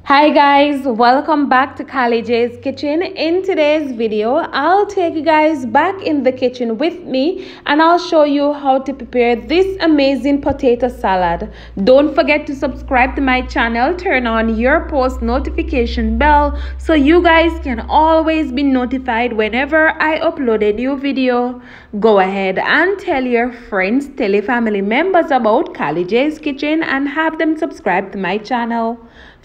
Hi guys, welcome back to Kylie J's Kitchen. In today's video, I'll take you guys back in the kitchen with me and I'll show you how to prepare this amazing potato salad. Don't forget to subscribe to my channel, turn on your post notification bell so you guys can always be notified whenever I upload a new video. Go ahead and tell your friends, tell your family members about Kylie J's Kitchen and have them subscribe to my channel.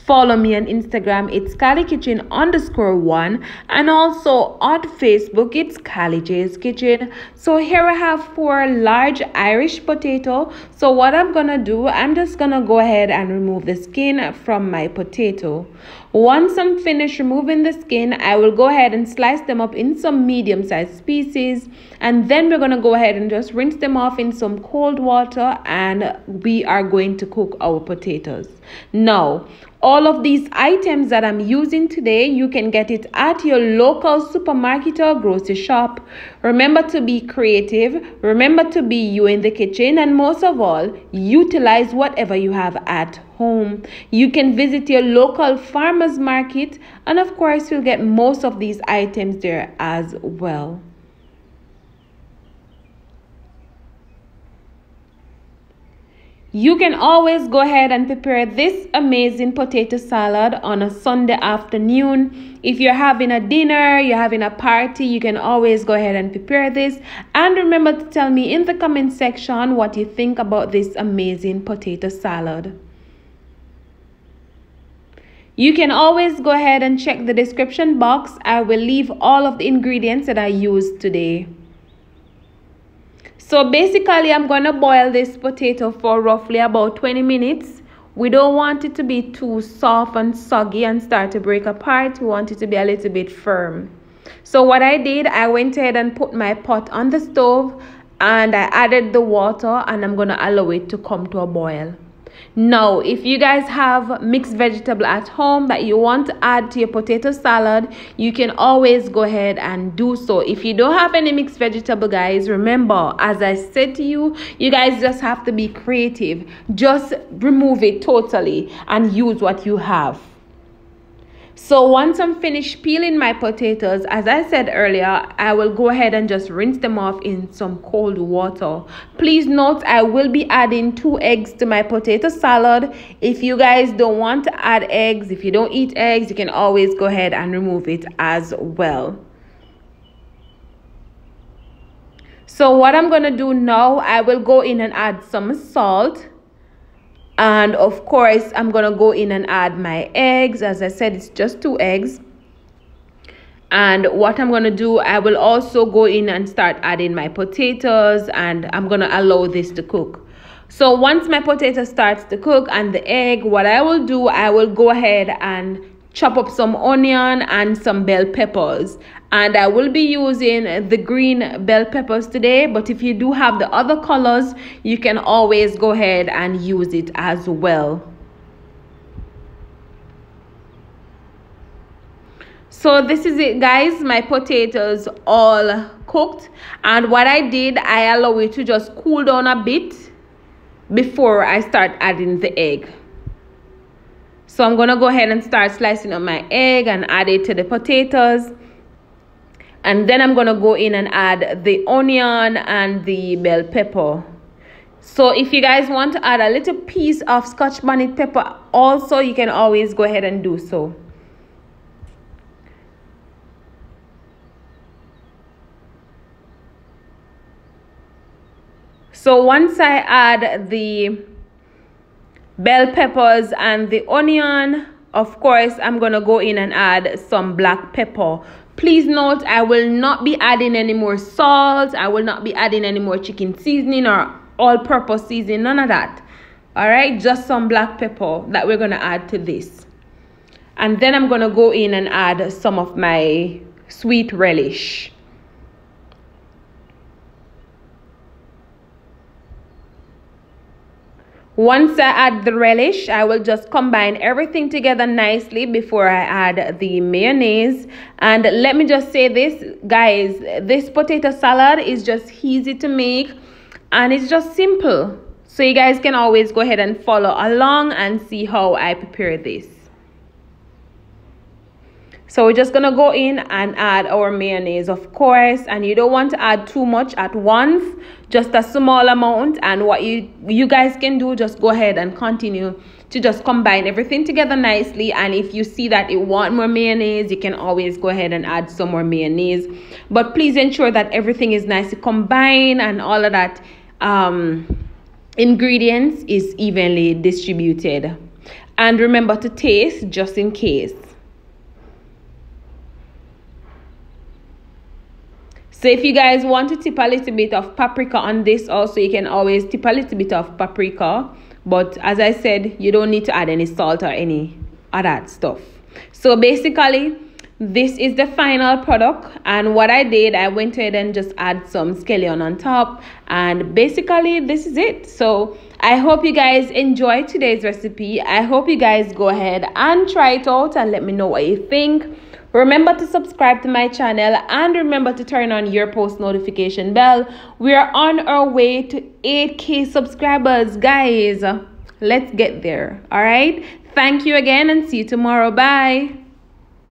Follow me on Instagram, it's KylieKitchen_1, and also on Facebook, it's Kylie J's Kitchen. So here I have 4 large Irish potato. So what I'm gonna do, I'm just gonna go ahead and remove the skin from my potato. Once I'm finished removing the skin, I will go ahead and slice them up in some medium-sized pieces, and then we're gonna go ahead and just rinse them off in some cold water, and we are going to cook our potatoes. Now, all of these items that I'm using today, you can get it at your local supermarket or grocery shop. Remember to be creative, remember to be you in the kitchen, and most of all, utilize whatever you have at home. You can visit your local farmers market, and of course, you'll get most of these items there as well. You can always go ahead and prepare this amazing potato salad on a Sunday afternoon. If you're having a dinner, you're having a party, you can always go ahead and prepare this. And remember to tell me in the comment section what you think about this amazing potato salad. You can always go ahead and check the description box. I will leave all of the ingredients that I used today. So basically, I'm going to boil this potato for roughly about 20 minutes. We don't want it to be too soft and soggy and start to break apart. We want it to be a little bit firm. So what I did, I went ahead and put my pot on the stove and I added the water, and I'm going to allow it to come to a boil. Now, if you guys have mixed vegetable at home that you want to add to your potato salad, you can always go ahead and do so. If you don't have any mixed vegetable, guys, remember, as I said to you, you guys just have to be creative. Just remove it totally and use what you have. So once I'm finished peeling my potatoes, as I said earlier, I will go ahead and just rinse them off in some cold water. Please note, I will be adding 2 eggs to my potato salad. If you guys don't want to add eggs, if you don't eat eggs, you can always go ahead and remove it as well. So what I'm going to do now, I will go in and add some salt. And of course, I'm going to go in and add my eggs. As I said, it's just 2 eggs. And what I'm going to do, I will also go in and start adding my potatoes, and I'm going to allow this to cook. So once my potato starts to cook and the egg, what I will do, I will go ahead and chop up some onion and some bell peppers. And I will be using the green bell peppers today, but if you do have the other colors, you can always go ahead and use it as well. So this is it, guys. My potatoes all cooked, and what I did, I allow it to just cool down a bit before I start adding the egg. So I'm going to go ahead and start slicing up my egg and add it to the potatoes. And then I'm going to go in and add the onion and the bell pepper. So if you guys want to add a little piece of Scotch bonnet pepper also, you can always go ahead and do so. So once I add the bell peppers and the onion, of course, I'm going to go in and add some black pepper. Please note, I will not be adding any more salt. I will not be adding any more chicken seasoning or all-purpose seasoning, none of that. All right, just some black pepper that we're going to add to this. And then I'm going to go in and add some of my sweet relish. Once I add the relish, I will just combine everything together nicely before I add the mayonnaise. And let me just say this, guys, this potato salad is just easy to make and it's just simple. So you guys can always go ahead and follow along and see how I prepare this. So we're just gonna go in and add our mayonnaise, of course, and you don't want to add too much at once, just a small amount. And what you guys can do, just go ahead and continue to just combine everything together nicely. And if you see that you want more mayonnaise, you can always go ahead and add some more mayonnaise, but please ensure that everything is nicely combined and all of that ingredients is evenly distributed. And remember to taste just in case. So if you guys want to tip a little bit of paprika on this also, you can always tip a little bit of paprika. But as I said, you don't need to add any salt or any of that stuff. So basically, this is the final product. And what I did, I went ahead and just add some scallion on top. And basically, this is it. So I hope you guys enjoyed today's recipe. I hope you guys go ahead and try it out and let me know what you think. Remember to subscribe to my channel and remember to turn on your post notification bell. We are on our way to 8K subscribers, guys. Let's get there. All right. Thank you again and see you tomorrow. Bye.